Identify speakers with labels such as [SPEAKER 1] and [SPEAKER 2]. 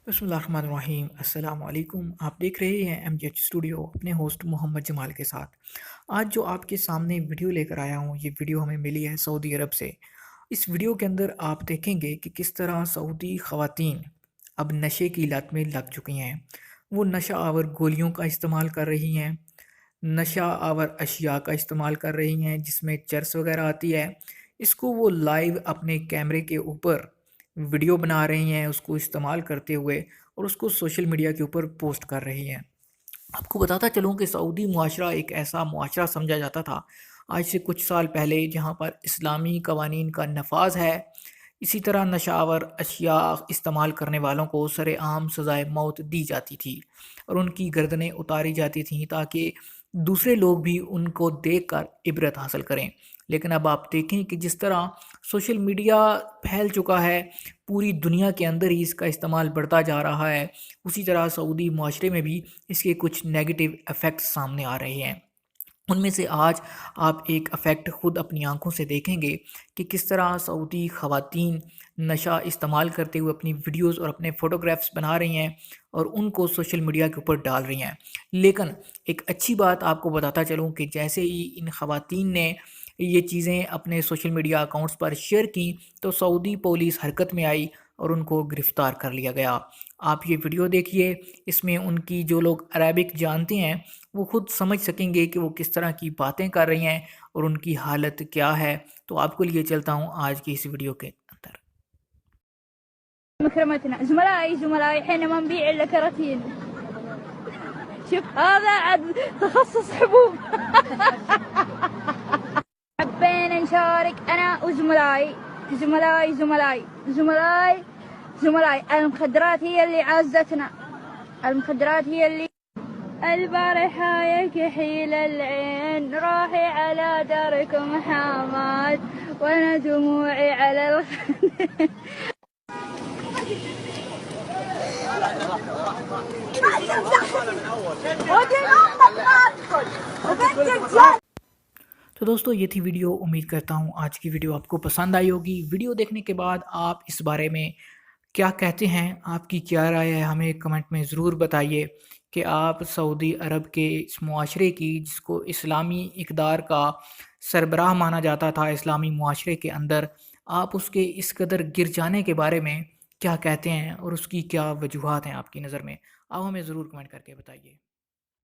[SPEAKER 1] बिस्मिल्लाहिर्रहमानिर्रहीम। अस्सलाम वालेकुम। आप देख रहे हैं MGH स्टूडियो अपने होस्ट मोहम्मद जमाल के साथ। आज जो आपके सामने वीडियो लेकर आया हूँ, ये वीडियो हमें मिली है सऊदी अरब से। इस वीडियो के अंदर आप देखेंगे कि किस तरह सऊदी ख़वातीन अब नशे की लत में लग चुकी हैं। वो नशा आवर गोलियों का इस्तेमाल कर रही हैं, नशा आवर अशिया का इस्तेमाल कर रही हैं जिसमें चरस वगैरह आती है। इसको वो लाइव अपने कैमरे के ऊपर वीडियो बना रही हैं उसको इस्तेमाल करते हुए, और उसको सोशल मीडिया के ऊपर पोस्ट कर रही हैं। आपको बताता चलूँ कि सऊदी मुआशरा एक ऐसा मुआशरा समझा जाता था आज से कुछ साल पहले, जहाँ पर इस्लामी कवानीन का नफाज है। इसी तरह नशावर अशिया इस्तेमाल करने वालों को सरेआम सज़ाए मौत दी जाती थी और उनकी गर्दनें उतारी जाती थीं ताकि दूसरे लोग भी उनको देखकर इबरत हासिल करें। लेकिन अब आप देखें कि जिस तरह सोशल मीडिया फैल चुका है, पूरी दुनिया के अंदर ही इसका इस्तेमाल बढ़ता जा रहा है, उसी तरह सऊदी मुआशरे में भी इसके कुछ नेगेटिव इफ़ेक्ट्स सामने आ रहे हैं। उनमें से आज आप एक इफ़ेक्ट ख़ुद अपनी आँखों से देखेंगे कि किस तरह सऊदी ख़वातीन नशा इस्तेमाल करते हुए अपनी वीडियोज़ और अपने फ़ोटोग्राफ्स बना रही हैं और उनको सोशल मीडिया के ऊपर डाल रही हैं। लेकिन एक अच्छी बात आपको बताता चलूँ कि जैसे ही इन ख़वातीन ने ये चीज़ें अपने सोशल मीडिया अकाउंट्स पर शेयर की, तो सऊदी पुलिस हरकत में आई और उनको गिरफ़्तार कर लिया गया। आप ये वीडियो देखिए, इसमें उनकी जो लोग अरबिक जानते हैं वो खुद समझ सकेंगे कि वो किस तरह की बातें कर रही हैं और उनकी हालत क्या है। तो आपको लिए चलता हूँ आज की इस वीडियो के अंदर।
[SPEAKER 2] مكرمتنا زملائي حينما نبيع إلا كراتين. شوف هذا عاد تخصص حبوب. حبينا نشارك أنا وزملائي زملائي المخدرات هي اللي عازتنا. المخدرات هي اللي البارحة يا كحيل العين روحي على داركم حامات وانا دموعي على
[SPEAKER 1] तो दोस्तों, ये थी वीडियो। उम्मीद करता हूँ आज की वीडियो आपको पसंद आई होगी। वीडियो देखने के बाद आप इस बारे में क्या कहते हैं, आपकी क्या राय है, हमें कमेंट में ज़रूर बताइए कि आप सऊदी अरब के इस मुआशरे की, जिसको इस्लामी इक़्तिदार का सरबराह माना जाता था इस्लामी मुआशरे के अंदर, आप उसके इस कदर गिर जाने के बारे में क्या कहते हैं और उसकी क्या वजूहात हैं आपकी नज़र में। आप हमें ज़रूर कमेंट करके बताइए।